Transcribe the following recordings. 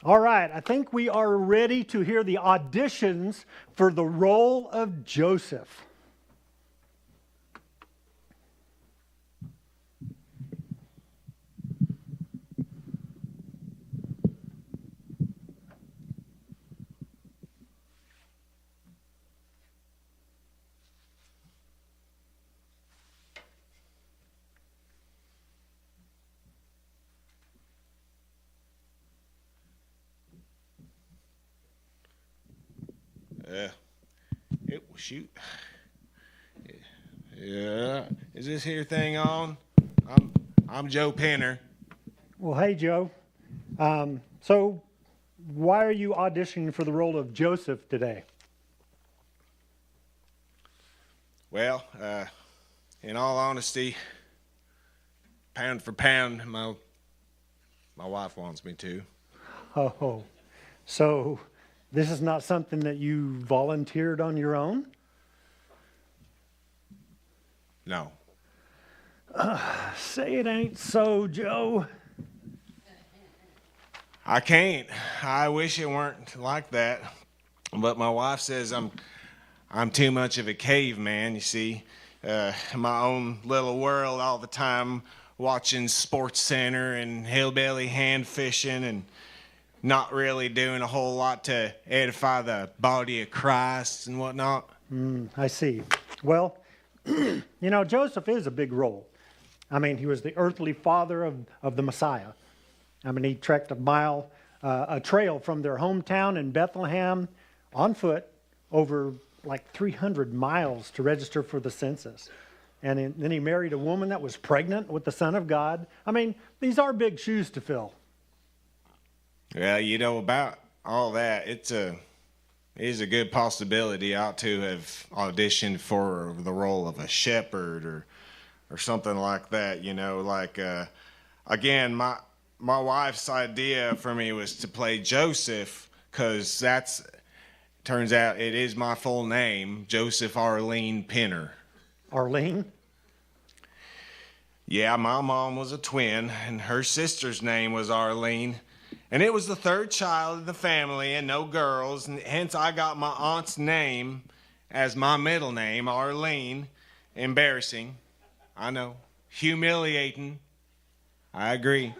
All right, I think we are ready to hear the auditions for the role of Joseph. Uh, shoot. Yeah. Is this here thing on? I'm Joe Penner. Well, hey, Joe. So, why are you auditioning for the role of Joseph today? Well, in all honesty, pound for pound, my wife wants me to. Oh, so this is not something that you volunteered on your own? No. Say it ain't so, Joe. I can't. I wish it weren't like that. But my wife says I'm too much of a caveman, you see. My own little world all the time, watching Sports Center and hillbilly hand fishing and not really doing a whole lot to edify the body of Christ and whatnot. I see. Well, Joseph is a big role. I mean, he was the earthly father of the Messiah. I mean, he trekked a trail from their hometown in Bethlehem on foot over like 300 miles to register for the census. And then he married a woman that was pregnant with the Son of God. I mean, these are big shoes to fill. Well, about all that, it is a good possibility I ought to have auditioned for the role of a shepherd or something like that, again, my wife's idea for me was to play Joseph, because turns out it is my full name, Joseph Arlene Penner. Arlene? Yeah, my mom was a twin, and her sister's name was Arlene. And it was the third child in the family and no girls, and hence I got my aunt's name as my middle name, Arlene. Embarrassing. I know. Humiliating. I agree.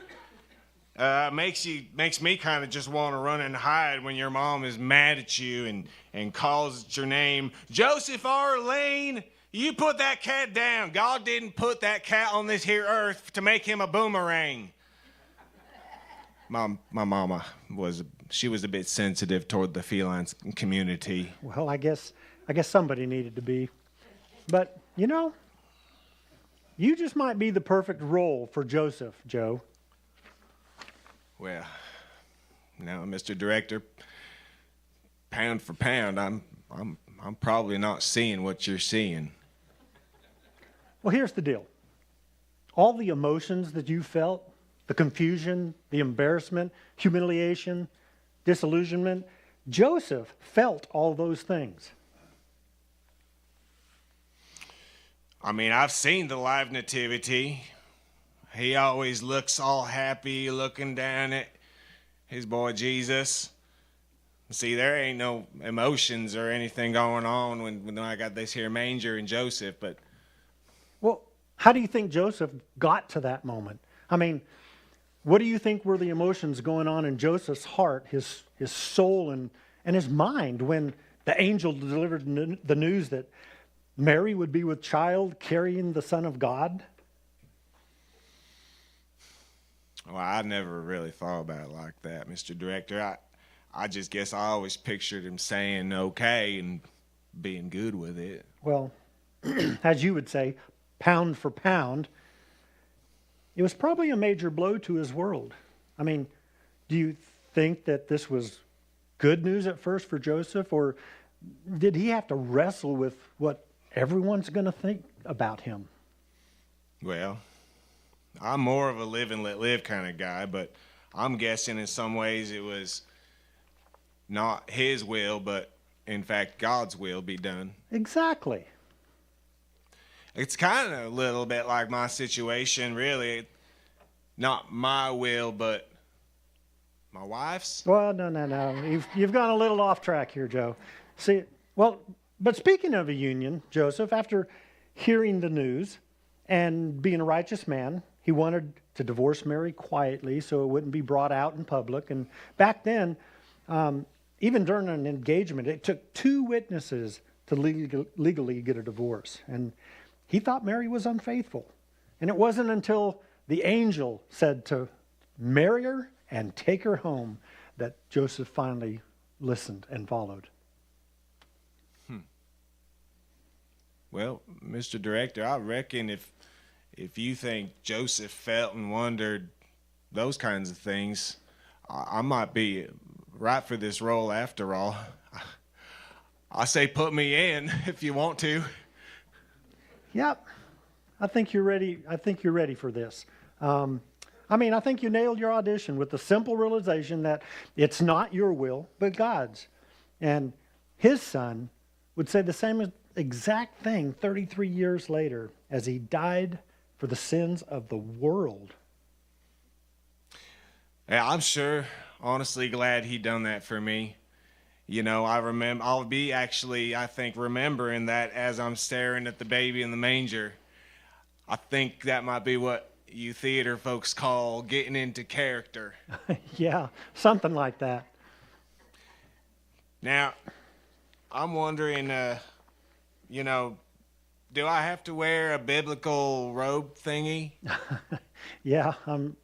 Makes me kind of just want to run and hide when your mom is mad at you and calls it your name. Joseph Arlene, you put that cat down. God didn't put that cat on this here earth to make him a boomerang. My mama was a bit sensitive toward the feline community. Well, I guess somebody needed to be. But, you just might be the perfect role for Joseph, Joe. Well, now, Mr. Director, pound for pound, I'm probably not seeing what you're seeing. Well, here's the deal. All the emotions that you felt, the confusion, the embarrassment, humiliation, disillusionment, Joseph felt all those things. I mean, I've seen the live nativity. He always looks all happy looking down at his boy Jesus. See, there ain't no emotions or anything going on when I got this here manger and Joseph, but... Well, how do you think Joseph got to that moment? I mean, what do you think were the emotions going on in Joseph's heart, his soul, and his mind when the angel delivered the news that Mary would be with child carrying the Son of God? Well, I never really thought about it like that, Mr. Director. I just guess I always pictured him saying okay and being good with it. Well, as you would say, pound for pound, it was probably a major blow to his world. I mean, do you think that this was good news at first for Joseph, or did he have to wrestle with what everyone's going to think about him? Well, I'm more of a live and let live kind of guy, but I'm guessing in some ways it was not his will, but in fact God's will be done. Exactly. It's kind of a little bit like my situation, really. Not my will, but My wife's? Well, no. You've gone a little off track here, Joe. See, well, but speaking of a union, Joseph, after hearing the news and being a righteous man, he wanted to divorce Mary quietly so it wouldn't be brought out in public. And back then, even during an engagement, it took 2 witnesses to legally get a divorce. And he thought Mary was unfaithful. And it wasn't until the angel said to marry her and take her home that Joseph finally listened and followed. Well, Mr. Director, I reckon if you think Joseph felt and wondered those kinds of things, I might be right for this role after all. I say put me in if you want to. Yep. I think you're ready. I think you're ready for this. I think you nailed your audition with the simple realization that it's not your will, but God's. And his son would say the same exact thing 33 years later as he died for the sins of the world. Yeah, I'm sure, honestly glad he done that for me. You know, I'll be actually, I think, remembering that as I'm staring at the baby in the manger. I think that might be what you theater folks call getting into character. Yeah, something like that. Now, I'm wondering, do I have to wear a biblical robe thingy? Yeah,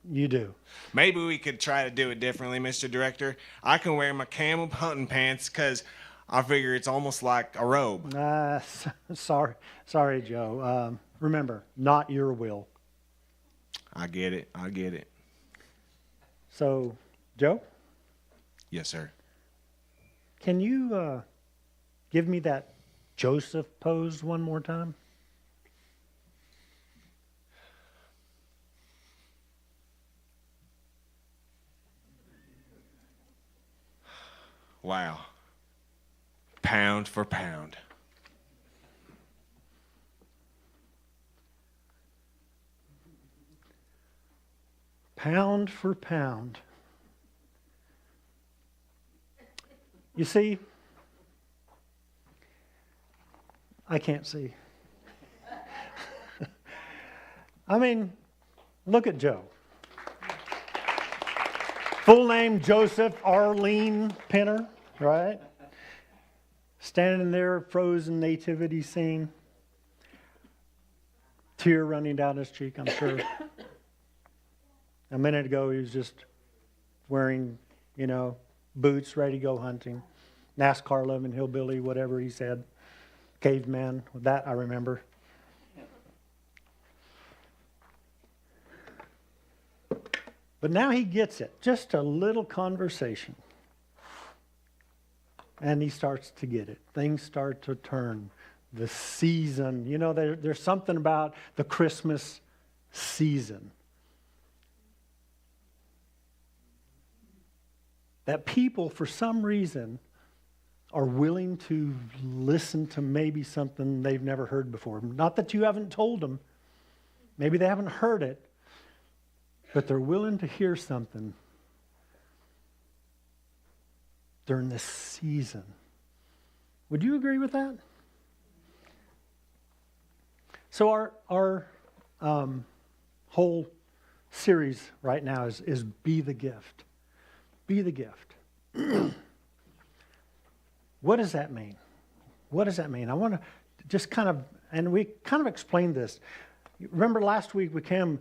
you do. Maybe we could try to do it differently, Mr. Director. I can wear my camel hunting pants because I figure it's almost like a robe. Sorry, Joe. Remember, not your will. I get it. So, Joe, Yes, sir. can you give me that Joseph pose one more time? Wow. Pound for pound. Pound for pound. You see, I can't see. Look at Joe. Full name Joseph Arlene Penner, right? Standing there, frozen nativity scene. Tear running down his cheek, I'm sure. A minute ago, he was just wearing, boots, ready to go hunting. NASCAR loving hillbilly, whatever he said. Caveman, that I remember. But now he gets it. Just a little conversation. And he starts to get it. Things start to turn. The season, there's something about the Christmas season that people, for some reason, are willing to listen to maybe something they've never heard before. Not that you haven't told them. Maybe they haven't heard it. But they're willing to hear something during this season. Would you agree with that? So our whole series right now is Be the Gift. Be the gift. What does that mean? What does that mean? I want to just and we kind of explained this. Remember last week we came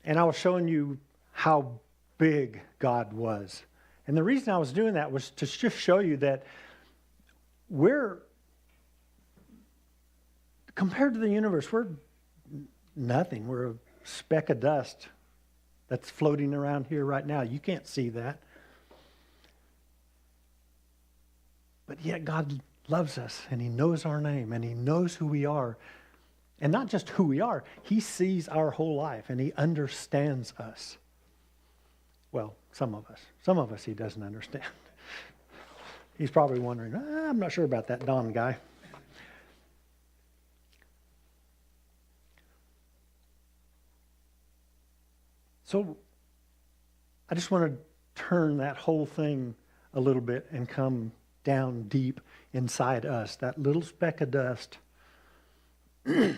and I was showing you how big God was. And the reason I was doing that was to just show you that compared to the universe, we're nothing. We're a speck of dust that's floating around here right now. You can't see that. But yet God loves us, and he knows our name, and he knows who we are. And not just who we are, he sees our whole life, and he understands us. Well, some of us. Some of us he doesn't understand. He's probably wondering, I'm not sure about that Don guy. So I just want to turn that whole thing a little bit and come down deep inside us. That little speck of dust, that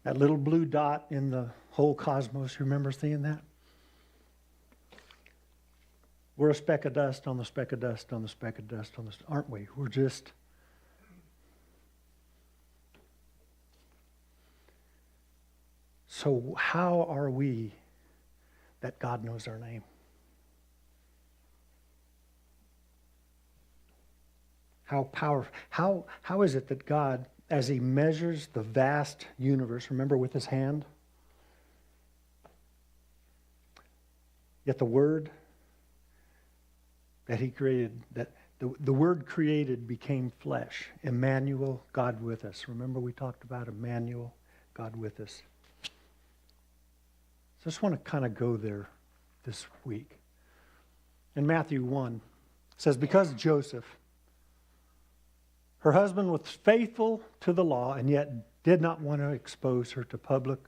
little blue dot in the whole cosmos. You remember seeing that? We're a speck of dust on the speck of dust on the speck of dust on the, aren't we? We're just. So how are we that God knows our name? How powerful, how is it that God, as he measures the vast universe, remember with his hand? Yet the word that he created, that the word created became flesh. Emmanuel, God with us. Remember we talked about Emmanuel, God with us. So I just want to kind of go there this week. In Matthew 1, it says, because Joseph, her husband, was faithful to the law and yet did not want to expose her to public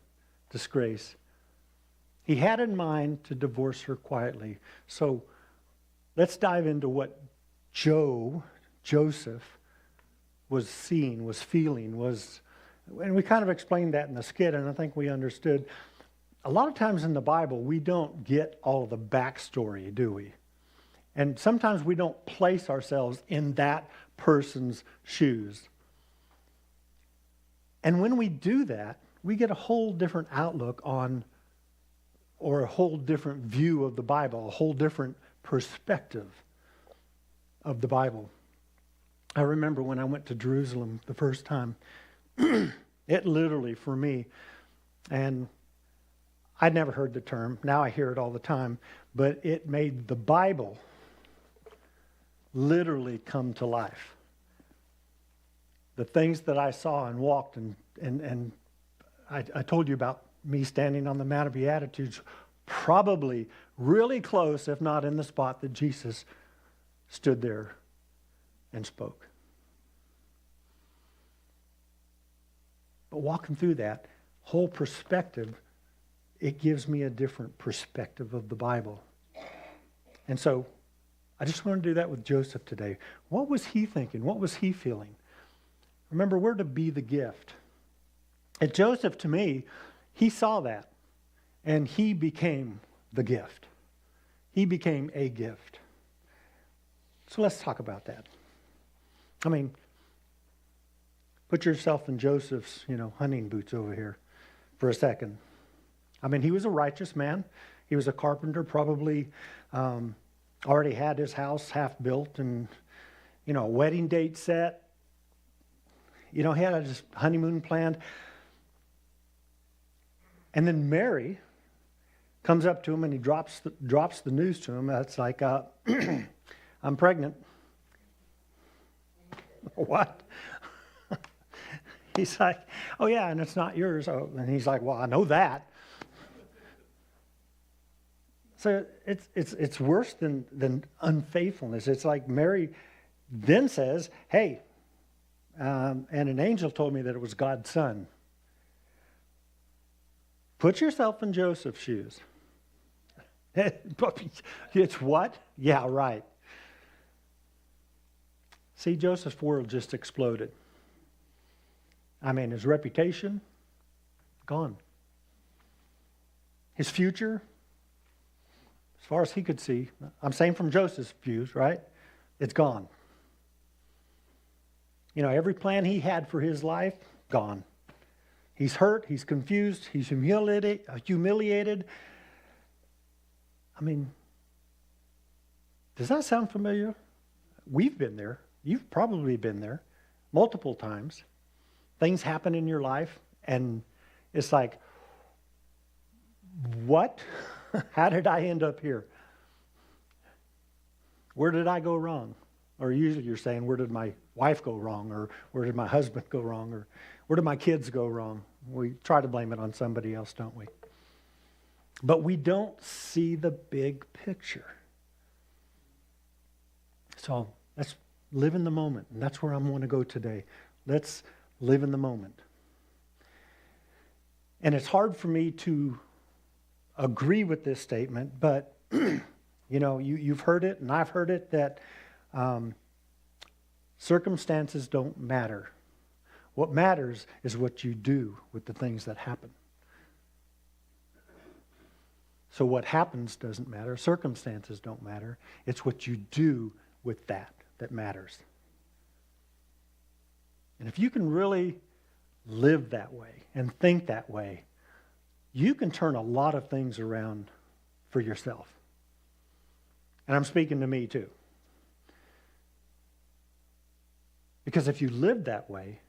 disgrace, he had in mind to divorce her quietly. So let's dive into what Joseph was seeing, was feeling, and we kind of explained that in the skit, and I think we understood. A lot of times in the Bible, we don't get all of the backstory, do we? And sometimes we don't place ourselves in that person's shoes. And when we do that, we get a whole different outlook on, or a whole different view of the Bible, a whole different perspective of the Bible. I remember when I went to Jerusalem the first time, it literally, for me, and I'd never heard the term, now I hear it all the time, but it made the Bible literally come to life. The things that I saw and walked, and I told you about me standing on the Mount of Beatitudes, probably really close, if not in the spot that Jesus stood there and spoke. But walking through that whole perspective, it gives me a different perspective of the Bible. And so I just want to do that with Joseph today. What was he thinking? What was he feeling? Remember, we're to be the gift. And Joseph, to me, he saw that, and he became the gift. He became a gift. So let's talk about that. I mean, put yourself in Joseph's, hunting boots over here for a second. I mean, he was a righteous man. He was a carpenter, probably already had his house half built and, a wedding date set. He had a honeymoon planned. And then Mary comes up to him and he drops the news to him. That's like, I'm pregnant. What? He's like, oh yeah, and it's not yours. Oh, and he's like, well, I know that. So it's worse than unfaithfulness. It's like Mary then says, hey, and an angel told me that it was God's son. Put yourself in Joseph's shoes. It's what? Yeah, right. See, Joseph's world just exploded. I mean, his reputation, gone. His future, as far as he could see, I'm saying from Joseph's views, right? It's gone. Every plan he had for his life, gone. He's hurt, he's confused, he's humiliated. I mean, does that sound familiar? We've been there. You've probably been there multiple times. Things happen in your life, and it's like, what? How did I end up here? Where did I go wrong? Or usually you're saying, where did my wife go wrong? Or where did my husband go wrong? Or where did my kids go wrong? We try to blame it on somebody else, don't we? But we don't see the big picture. So let's live in the moment. And that's where I'm going to go today. Let's live in the moment. And it's hard for me to agree with this statement, but You know, you've heard it, and I've heard it, that circumstances don't matter. What matters is what you do with the things that happen. So what happens doesn't matter. Circumstances don't matter. It's what you do with that matters. And if you can really live that way and think that way, you can turn a lot of things around for yourself. And I'm speaking to me too. Because if you live that way,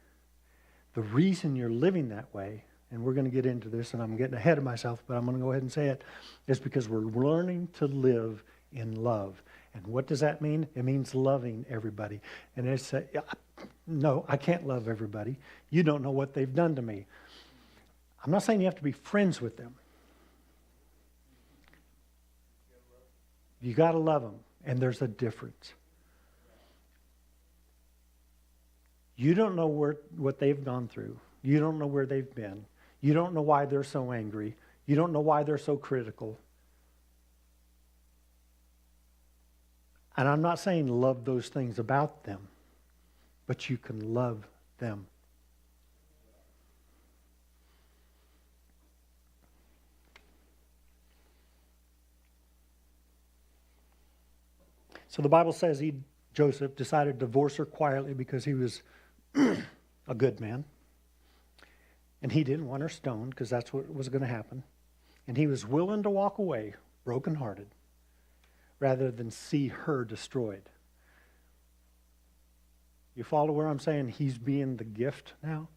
the reason you're living that way, and we're going to get into this, and I'm getting ahead of myself, but I'm going to go ahead and say it, is because we're learning to live in love. And what does that mean? It means loving everybody. And it's, no, I can't love everybody. You don't know what they've done to me. I'm not saying you have to be friends with them. You got to love them, and there's a difference. You don't know what they've gone through. You don't know where they've been. You don't know why they're so angry. You don't know why they're so critical. And I'm not saying love those things about them, but you can love them. So the Bible says Joseph decided to divorce her quietly because he was a good man. And he didn't want her stoned because that's what was going to happen. And he was willing to walk away brokenhearted rather than see her destroyed. You follow where I'm saying he's being the gift now?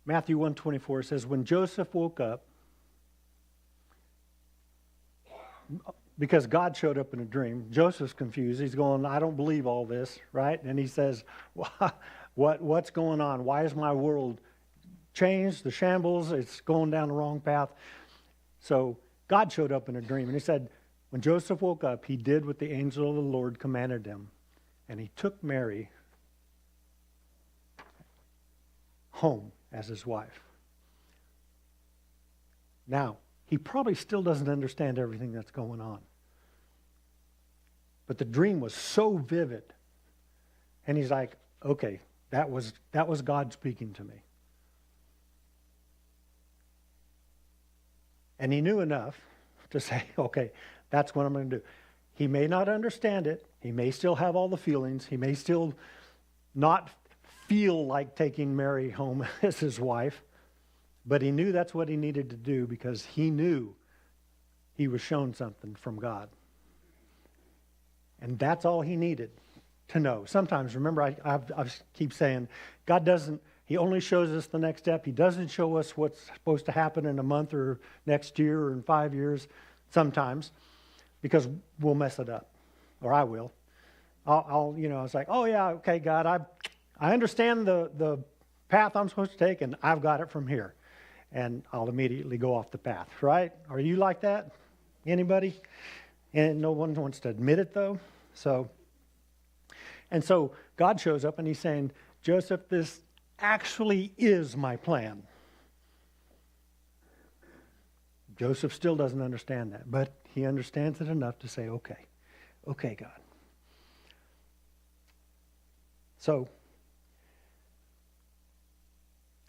Matthew 1:24 says, when Joseph woke up, because God showed up in a dream, Joseph's confused. He's going, I don't believe all this, right? And he says, what's going on? Why is my world changed? The shambles, it's going down the wrong path. So God showed up in a dream, and he said, when Joseph woke up, he did what the angel of the Lord commanded him, and he took Mary home as his wife. Now, he probably still doesn't understand everything that's going on. But the dream was so vivid. And he's like, okay, that was God speaking to me. And he knew enough to say, okay, that's what I'm going to do. He may not understand it. He may still have all the feelings. He may still not feel like taking Mary home as his wife. But he knew that's what he needed to do because he knew he was shown something from God. And that's all he needed to know. Sometimes, remember, I keep saying, God doesn't, he only shows us the next step. He doesn't show us what's supposed to happen in a month or next year or in 5 years sometimes because we'll mess it up, or I will. It's like, oh yeah, okay, God, I understand the path I'm supposed to take, and I've got it from here. And I'll immediately go off the path, right? Are you like that? Anybody? And no one wants to admit it, though. So God shows up, and he's saying, Joseph, this actually is my plan. Joseph still doesn't understand that, but he understands it enough to say, okay, God. So,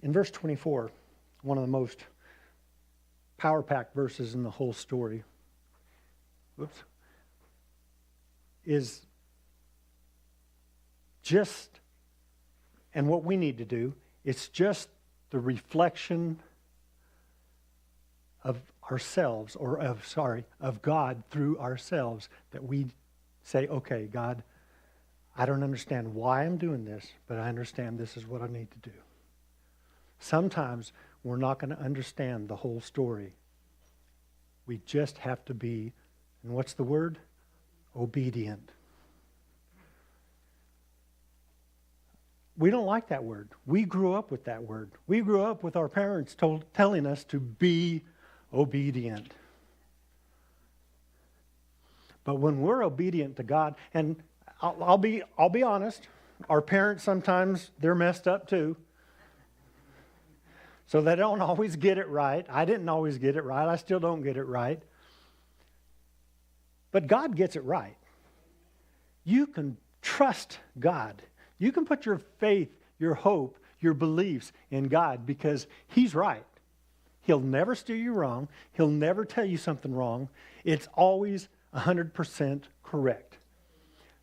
in verse 24, one of the most power-packed verses in the whole story, is just, and what we need to do, it's just the reflection of ourselves, of God through ourselves, that we say, okay, God, I don't understand why I'm doing this, but I understand this is what I need to do. Sometimes we're not going to understand the whole story. We just have to be, and what's the word? Obedient. We don't like that word. We grew up with that word. We grew up with our parents telling us to be obedient. But when we're obedient to God, and I'll be honest, our parents sometimes, they're messed up too. So they don't always get it right. I didn't always get it right. I still don't get it right. But God gets it right. You can trust God. You can put your faith, your hope, your beliefs in God because He's right. He'll never steer you wrong. He'll never tell you something wrong. It's always 100% correct.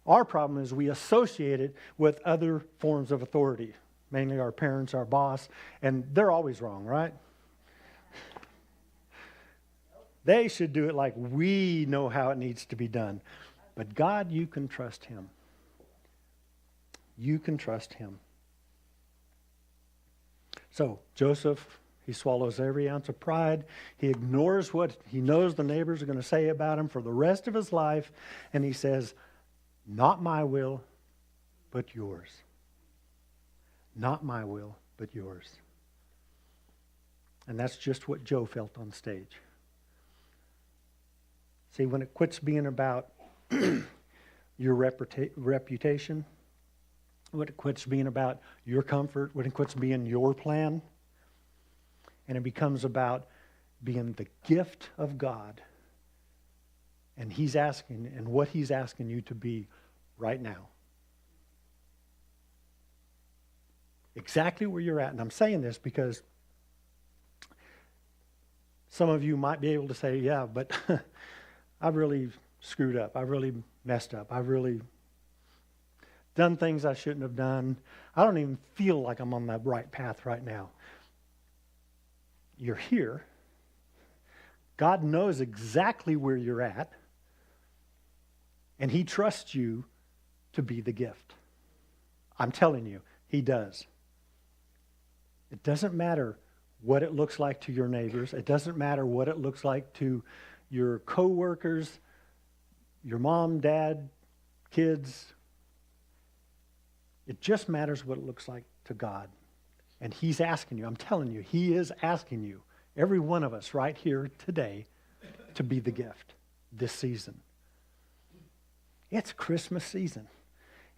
Our problem is we associate it with other forms of authority, mainly our parents, our boss, and they're always wrong, right? They should do it like we know how it needs to be done. But God, you can trust Him. You can trust Him. So, Joseph, he swallows every ounce of pride. He ignores what he knows the neighbors are going to say about him for the rest of his life. And he says, not my will, but yours. Not my will, but yours. And that's just what Joe felt on stage. See, when it quits being about your reputation, when it quits being about your comfort, when it quits being your plan, and it becomes about being the gift of God, and He's asking, and what He's asking you to be right now. Exactly where you're at. And I'm saying this because some of you might be able to say, yeah, but I've really screwed up. I've really messed up. I've really done things I shouldn't have done. I don't even feel like I'm on the right path right now. You're here. God knows exactly where you're at. And He trusts you to be the gift. I'm telling you, He does. It doesn't matter what it looks like to your neighbors. It doesn't matter what it looks like to your co-workers, your mom, dad, kids. It just matters what it looks like to God. And He's asking you, I'm telling you, He is asking you, every one of us right here today, to be the gift this season. It's Christmas season.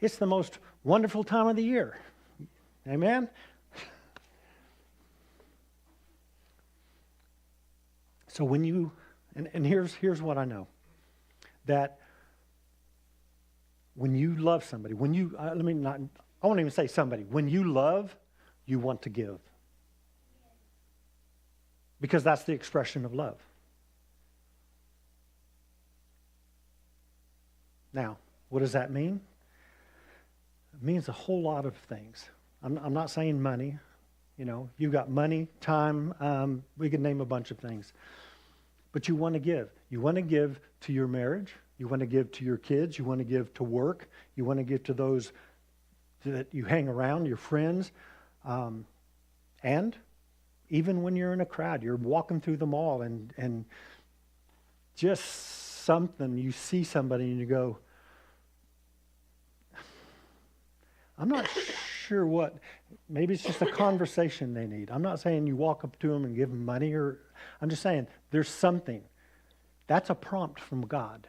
It's the most wonderful time of the year. Amen? So when you, and here's what I know, that when you love somebody, when you, I won't even say somebody, when you love, you want to give. Because that's the expression of love. Now, what does that mean? It means a whole lot of things. I'm not saying money. You know, you've got money, time, we could name a bunch of things. But you want to give. You want to give to your marriage. You want to give to your kids. You want to give to work. You want to give to those that you hang around, your friends. And even when you're in a crowd, you're walking through the mall and just something, you see somebody and you go, I'm not sure what, maybe it's just a conversation they need. I'm not saying you walk up to them and give them money, or I'm just saying there's something. That's a prompt from God.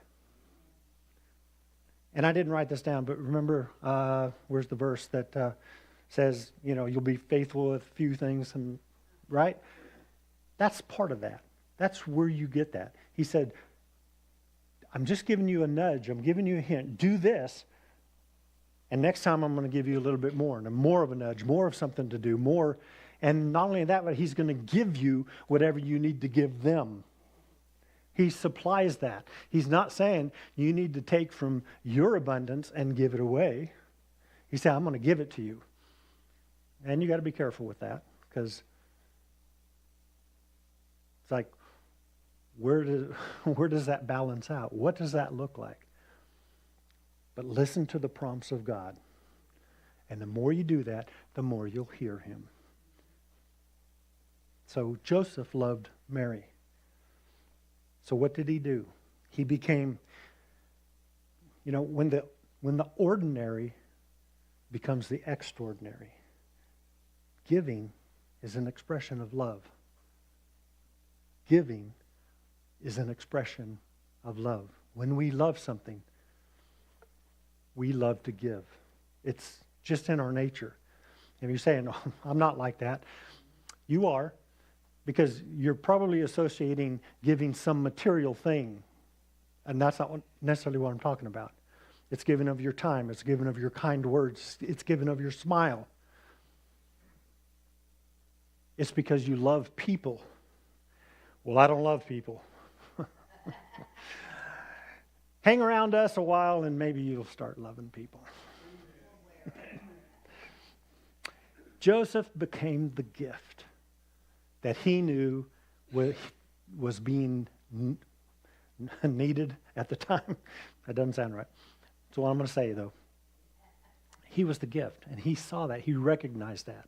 And I didn't write this down, but remember, where's the verse that says, you know, you'll be faithful with few things, and right? That's part of that. That's where you get that. He said, I'm just giving you a nudge. I'm giving you a hint. Do this. And next time I'm going to give you a little bit more, and more of a nudge, more of something to do, more. And not only that, but He's going to give you whatever you need to give them. He supplies that. He's not saying you need to take from your abundance and give it away. He said, I'm going to give it to you. And you got to be careful with that, because it's like, where does that balance out? What does that look like? But listen to the prompts of God. And the more you do that, the more you'll hear Him. So Joseph loved Mary. So what did he do? He became, you know, when the ordinary becomes the extraordinary, giving is an expression of love. Giving is an expression of love. When we love something, we love to give. It's just in our nature. And you're saying, no, I'm not like that. You are, because you're probably associating giving some material thing. And that's not necessarily what I'm talking about. It's giving of your time. It's giving of your kind words. It's giving of your smile. It's because you love people. Well, I don't love people. Hang around us a while and maybe you'll start loving people. Joseph became the gift that he knew was being needed at the time. That doesn't sound right. That's what I'm going to say, though. He was the gift, and he saw that. He recognized that.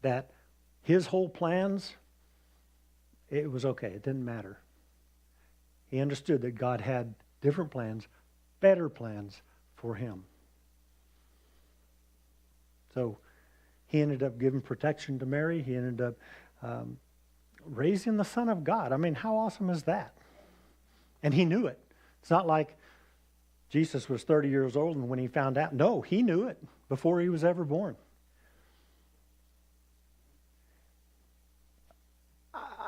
That his whole plans, it was okay. It didn't matter. He understood that God had different plans, better plans for him. So he ended up giving protection to Mary. He ended up raising the Son of God. I mean, how awesome is that? And he knew it. It's not like Jesus was 30 years old and when he found out. No, he knew it before he was ever born.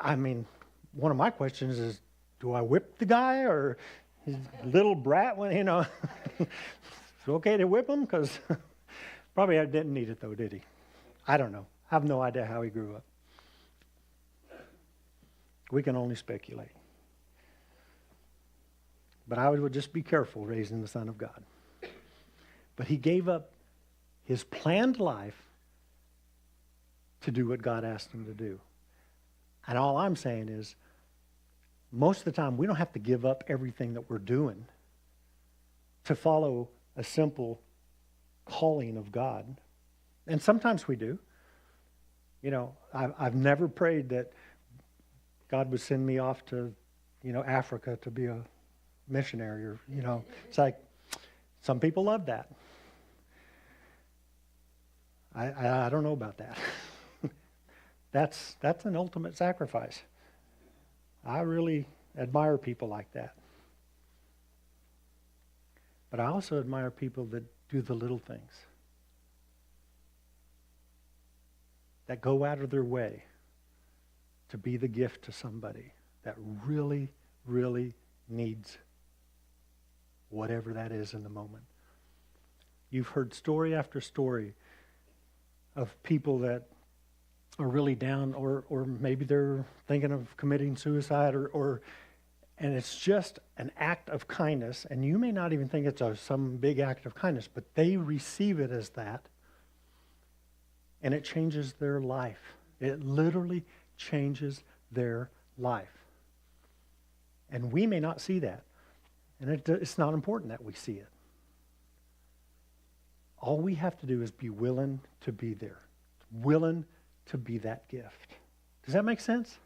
I mean, one of my questions is, do I whip the guy or his little brat? When, it's okay to whip him? Because probably I didn't need it though, did he? I don't know. I have no idea how he grew up. We can only speculate. But I would just be careful raising the Son of God. But he gave up his planned life to do what God asked him to do. And all I'm saying is, most of the time, we don't have to give up everything that we're doing to follow a simple calling of God. And sometimes we do. I've never prayed that God would send me off to, Africa to be a missionary or, it's like some people love that. I don't know about that. That's an ultimate sacrifice. I really admire people like that. But I also admire people that do the little things. That go out of their way to be the gift to somebody that really, really needs whatever that is in the moment. You've heard story after story of people that are really down or maybe they're thinking of committing suicide and it's just an act of kindness, and you may not even think it's some big act of kindness, but they receive it as that, and it changes their life. It literally changes their life. And we may not see that, and it's not important that we see it. All we have to do is be willing to be there, willing to be that gift. Does that make sense?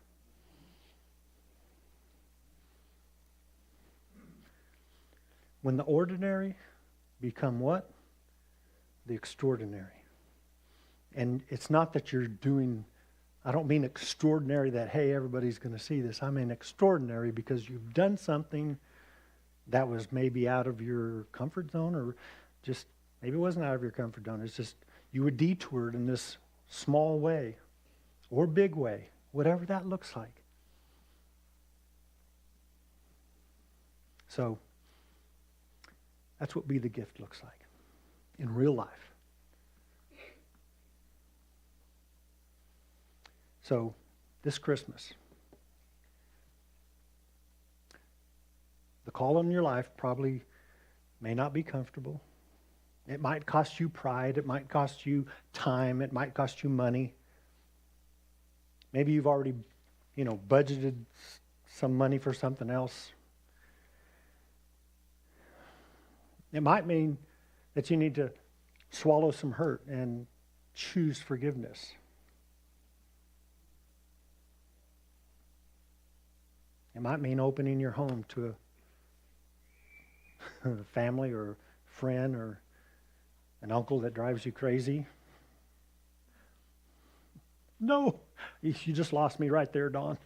When the ordinary become what? The extraordinary. And it's not that you're doing, I don't mean extraordinary that, hey, everybody's going to see this. I mean extraordinary because you've done something that was maybe out of your comfort zone, or just, maybe it wasn't out of your comfort zone. It's just you were detoured in this small way or big way, whatever that looks like. So that's what be the gift looks like in real life. So this Christmas, the call in your life probably may not be comfortable. It might cost you pride. It might cost you time. It might cost you money. Maybe you've already, budgeted some money for something else. It might mean that you need to swallow some hurt and choose forgiveness. It might mean opening your home to a family or friend or an uncle that drives you crazy. No, you just lost me right there, Don.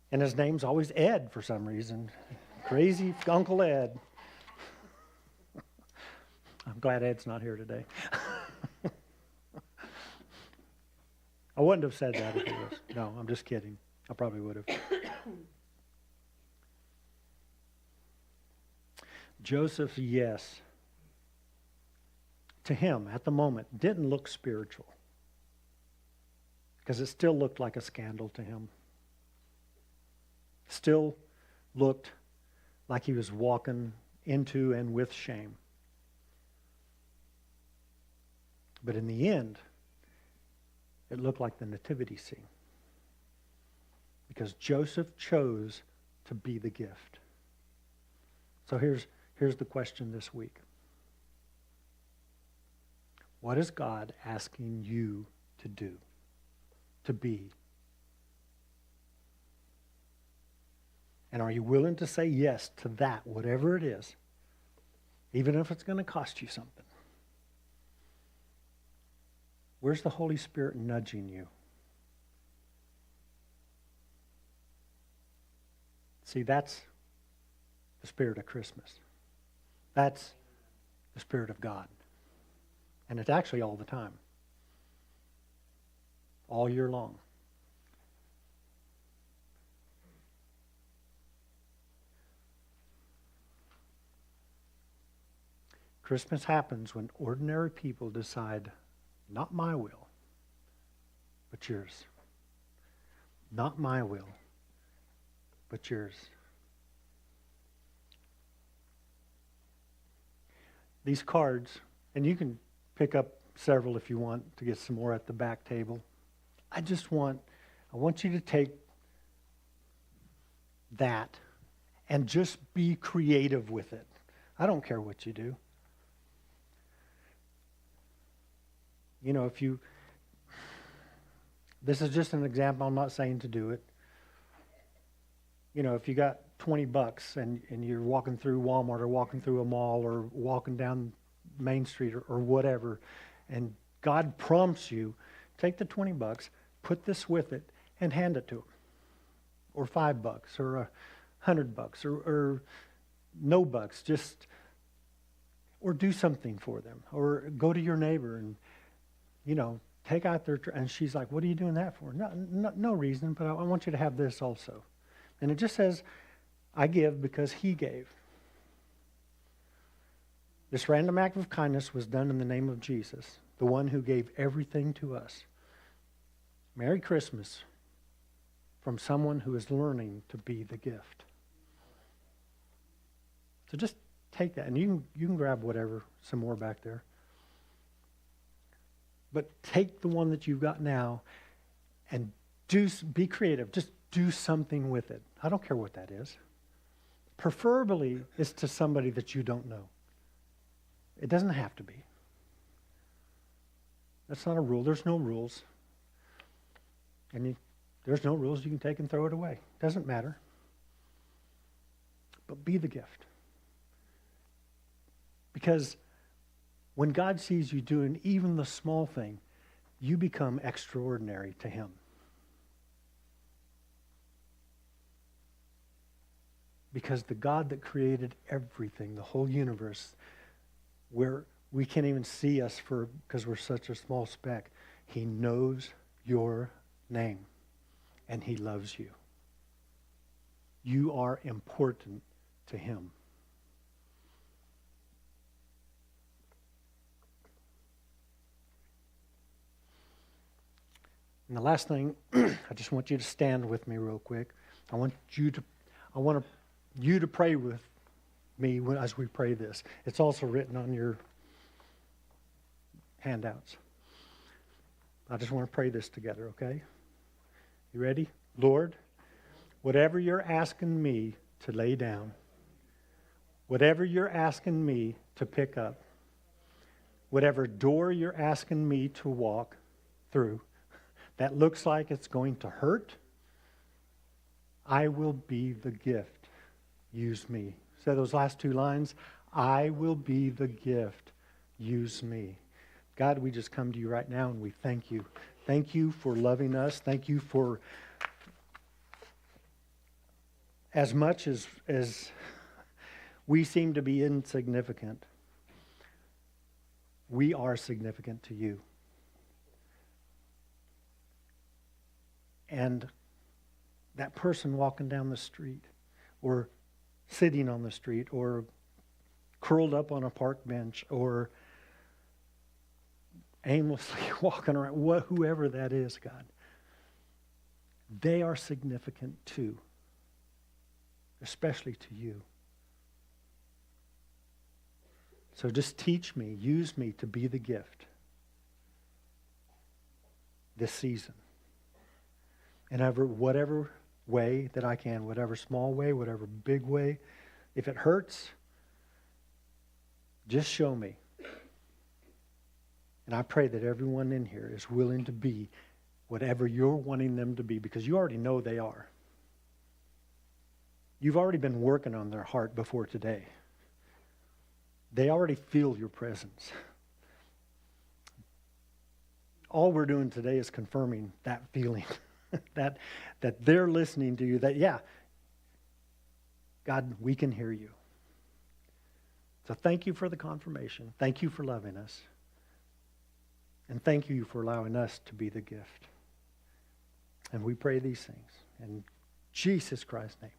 And his name's always Ed for some reason. Crazy Uncle Ed. I'm glad Ed's not here today. I wouldn't have said that if he was. No, I'm just kidding. I probably would have. Joseph's yes to him at the moment didn't look spiritual because it still looked like a scandal to him. Still looked like he was walking into and with shame. But in the end, it looked like the nativity scene because Joseph chose to be the gift. So here's the question this week. What is God asking you to do, to be? And are you willing to say yes to that, whatever it is, even if it's going to cost you something? Where's the Holy Spirit nudging you? See, that's the spirit of Christmas. That's the Spirit of God. And it's actually all the time. All year long. Christmas happens when ordinary people decide, not my will, but yours. Not my will, but yours. These cards, and you can pick up several if you want to get some more at the back table. I want you to take that and just be creative with it. I don't care what you do. You know, this is just an example, I'm not saying to do it. You know, if you got $20 and you're walking through Walmart or walking through a mall or walking down Main Street or whatever, and God prompts you, take the $20, put this with it, and hand it to him. Or $5 or $100 or no bucks, or do something for them. Or go to your neighbor and, take out their, and she's like, what are you doing that for? No reason, but I want you to have this also. And it just says, I give because he gave. This random act of kindness was done in the name of Jesus, the one who gave everything to us. Merry Christmas from someone who is learning to be the gift. So just take that, and you can grab whatever, some more back there. But take the one that you've got now and be creative. Just do something with it. I don't care what that is. Preferably, it's to somebody that you don't know. It doesn't have to be. That's not a rule. There's no rules. And there's no rules. You can take and throw it away. Doesn't matter. But be the gift. Because when God sees you doing even the small thing, you become extraordinary to him. Because the God that created everything, the whole universe, where we can't even see us because we're such a small speck, he knows your name and he loves you. You are important to him. And the last thing, I just want you to stand with me real quick. I want you to pray with me as we pray this. It's also written on your handouts. I just want to pray this together, okay? You ready? Lord, whatever you're asking me to lay down, whatever you're asking me to pick up, whatever door you're asking me to walk through, that looks like it's going to hurt, I will be the gift. Use me. Say those last two lines. I will be the gift. Use me. God, we just come to you right now and we thank you. Thank you for loving us. Thank you for as much as we seem to be insignificant. we are significant to you. And that person walking down the street, or sitting on the street, or curled up on a park bench, or aimlessly walking around, whoever that is, God, they are significant too, especially to you. So just teach me, use me to be the gift this season. And whatever way that I can, whatever small way, whatever big way, if it hurts, just show me. And I pray that everyone in here is willing to be whatever you're wanting them to be, because you already know they are. You've already been working on their heart before today. They already feel your presence. All we're doing today is confirming that feeling, that they're listening to you, that, yeah, God, we can hear you. So thank you for the confirmation. Thank you for loving us. And thank you for allowing us to be the gift. And we pray these things in Jesus Christ's name.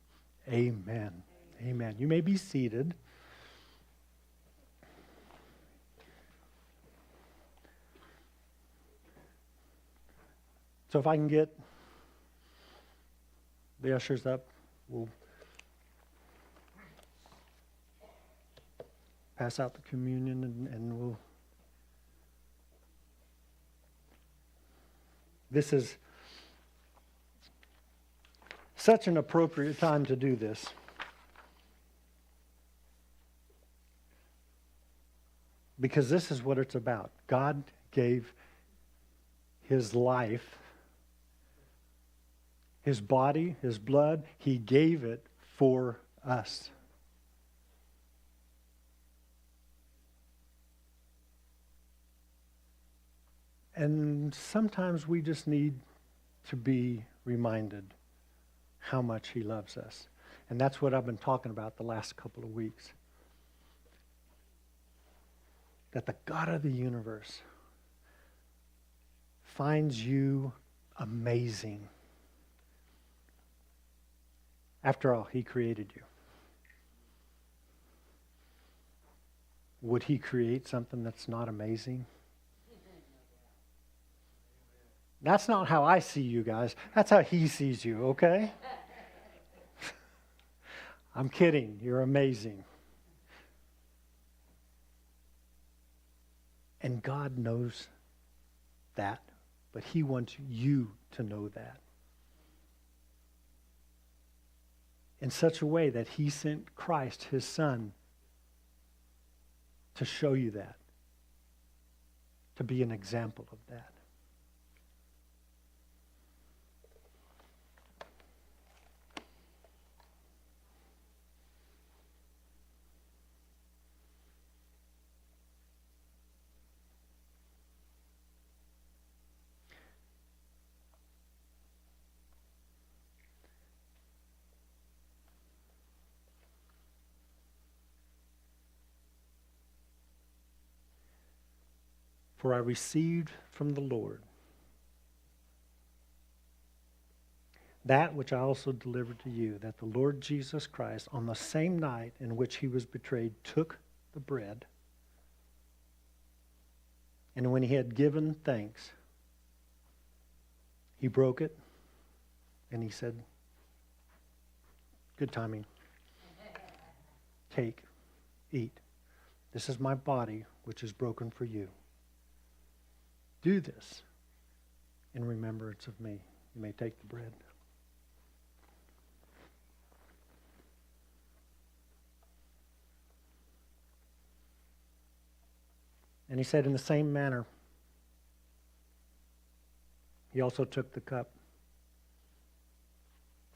Amen. Amen. You may be seated. So if I can get the ushers up, we'll pass out the communion and we'll... This is such an appropriate time to do this. Because this is what it's about. God gave his life, his body, his blood. He gave it for us. And sometimes we just need to be reminded how much he loves us. And that's what I've been talking about the last couple of weeks. That the God of the universe finds you amazing. After all, he created you. Would he create something that's not amazing? That's not how I see you guys. That's how he sees you, okay? I'm kidding. You're amazing. And God knows that, but he wants you to know that. In such a way that he sent Christ, his son, to show you that, to be an example of that. For I received from the Lord that which I also delivered to you, that the Lord Jesus Christ, on the same night in which he was betrayed, took the bread. And when he had given thanks, he broke it, and he said, good timing, take, eat. This is my body, which is broken for you. Do this in remembrance of me. You may take the bread. And he said, in the same manner, he also took the cup,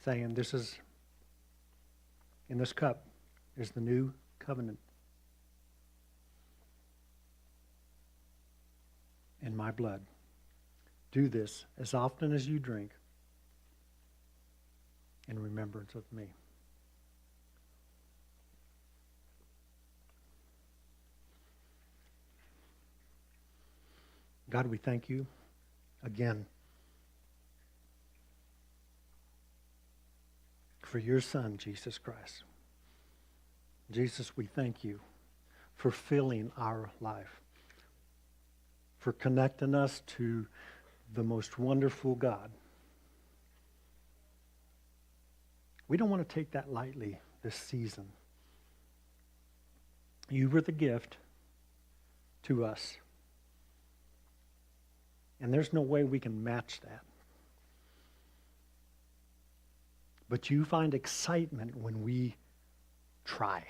saying, in this cup is the new covenant in my blood. Do this as often as you drink in remembrance of me. God, we thank you again for your Son, Jesus Christ. Jesus, we thank you for filling our life, for connecting us to the most wonderful God. We don't want to take that lightly this season. You were the gift to us. And there's no way we can match that. But you find excitement when we try.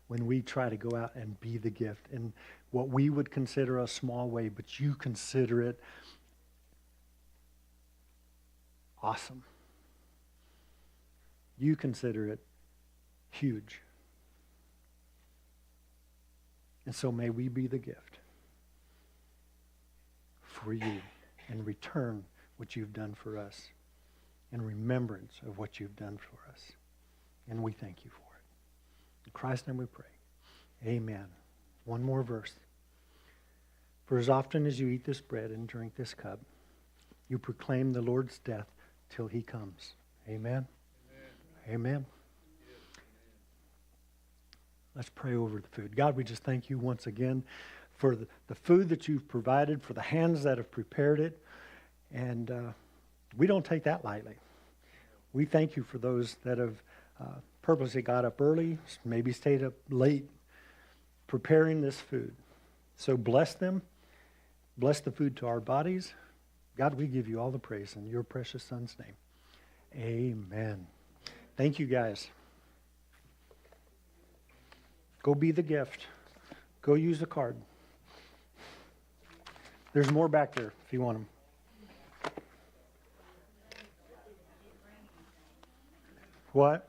When we try to go out and be the gift in what we would consider a small way, but you consider it awesome. You consider it huge. And so may we be the gift for you and return what you've done for us in remembrance of what you've done for us. And we thank you for it. In Christ's name we pray. Amen. One more verse. For as often as you eat this bread and drink this cup, you proclaim the Lord's death till he comes. Amen. Amen. Let's pray over the food. God, we just thank you once again for the food that you've provided, for the hands that have prepared it. And we don't take that lightly. We thank you for those that have purposely got up early, maybe stayed up late, preparing this food. So bless them. Bless the food to our bodies. God, we give you all the praise in your precious Son's name. Amen. Thank you, guys. Go be the gift. Go use the card. There's more back there if you want them. What?